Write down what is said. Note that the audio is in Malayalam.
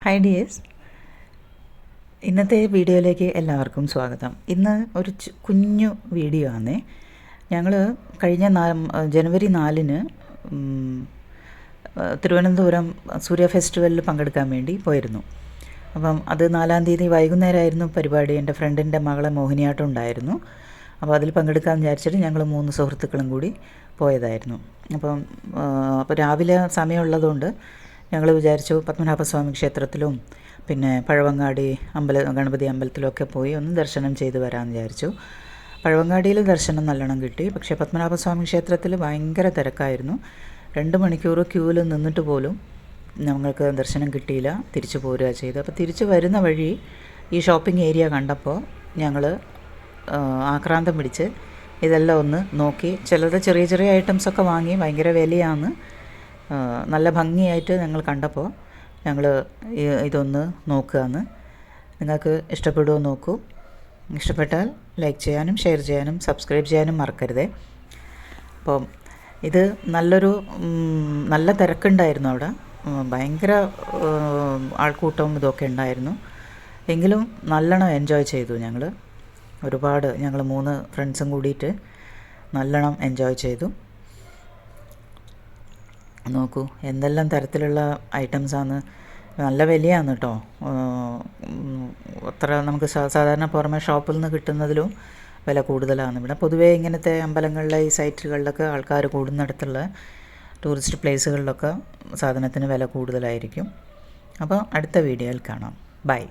ഹായ് ഡിയേഴ്സ്, ഇന്നത്തെ വീഡിയോയിലേക്ക് എല്ലാവർക്കും സ്വാഗതം. ഇന്ന് ഒരു കുഞ്ഞു വീഡിയോ ആണ്. ഞങ്ങൾ കഴിഞ്ഞ ജനുവരി 4-ന് തിരുവനന്തപുരം സൂര്യ ഫെസ്റ്റിവലിൽ പങ്കെടുക്കാൻ വേണ്ടി പോയിരുന്നു. അപ്പം അത് 4-ാം തീയതി വൈകുന്നേരമായിരുന്നു പരിപാടി. എൻ്റെ ഫ്രണ്ടിൻ്റെ മകളെ മോഹിനിയാട്ടം ഉണ്ടായിരുന്നു. അപ്പോൾ അതിൽ പങ്കെടുക്കാമെന്ന് വിചാരിച്ചിട്ട് ഞങ്ങൾ 3 സുഹൃത്തുക്കളും കൂടി പോയതായിരുന്നു. അപ്പോൾ രാവിലെ സമയമുള്ളതുകൊണ്ട് ഞങ്ങൾ വിചാരിച്ചു പത്മനാഭസ്വാമി ക്ഷേത്രത്തിലും പിന്നെ പഴവങ്ങാടി ഗണപതി അമ്പലത്തിലൊക്കെ പോയി ഒന്ന് ദർശനം ചെയ്ത് വരാമെന്ന് വിചാരിച്ചു. പഴവങ്ങാടിയിൽ ദർശനം നല്ലോണം കിട്ടി. പക്ഷേ പത്മനാഭസ്വാമി ക്ഷേത്രത്തിൽ ഭയങ്കര തിരക്കായിരുന്നു. 2 മണിക്കൂർ ക്യൂവിൽ നിന്നിട്ട് പോലും ഞങ്ങൾക്ക് ദർശനം കിട്ടിയില്ല. തിരിച്ചു പോരുക ചെയ്ത്. അപ്പോൾ തിരിച്ചു വരുന്ന വഴി ഈ ഷോപ്പിംഗ് ഏരിയ കണ്ടപ്പോൾ ഞങ്ങൾ ആക്രാന്തം പിടിച്ച് ഇതെല്ലാം ഒന്ന് നോക്കി. ചിലത് ചെറിയ ചെറിയ ഐറ്റംസൊക്കെ വാങ്ങി. ഭയങ്കര വിലയാണ്. നല്ല ഭംഗിയായിട്ട് ഞങ്ങൾ കണ്ടപ്പോൾ ഞങ്ങൾ ഇതൊന്ന് നോക്കുകയാണ്. നിങ്ങൾക്ക് ഇഷ്ടപ്പെടുമോ നോക്കൂ. ഇഷ്ടപ്പെട്ടാൽ ലൈക്ക് ചെയ്യാനും ഷെയർ ചെയ്യാനും സബ്സ്ക്രൈബ് ചെയ്യാനും മറക്കരുതേ. അപ്പം ഇത് നല്ല തിരക്കുണ്ടായിരുന്നു അവിടെ. ഭയങ്കര ആൾക്കൂട്ടവും ഇതൊക്കെ ഉണ്ടായിരുന്നു. എങ്കിലും നല്ലോണം എൻജോയ് ചെയ്തു. ഞങ്ങൾ 3 ഫ്രണ്ട്സും കൂടിയിട്ട് നല്ലോണം എൻജോയ് ചെയ്തു. നോക്കൂ എന്തെല്ലാം തരത്തിലുള്ള ഐറ്റംസാണ്. നല്ല വിലയാണ് കേട്ടോ. അത്ര നമുക്ക് സാധാരണ പുറമെ ഷോപ്പിൽ നിന്ന് കിട്ടുന്നതിലും വില കൂടുതലാണ്. ഇവിടെ പൊതുവേ ഇങ്ങനത്തെ അമ്പലങ്ങളിലെ ഈ സൈറ്റുകളിലൊക്കെ ആൾക്കാർ കൂടുന്നിടത്തുള്ള ടൂറിസ്റ്റ് പ്ലേസുകളിലൊക്കെ സാധനത്തിന് വില കൂടുതലായിരിക്കും. അപ്പോൾ അടുത്ത വീഡിയോയിൽ കാണാം. ബൈ.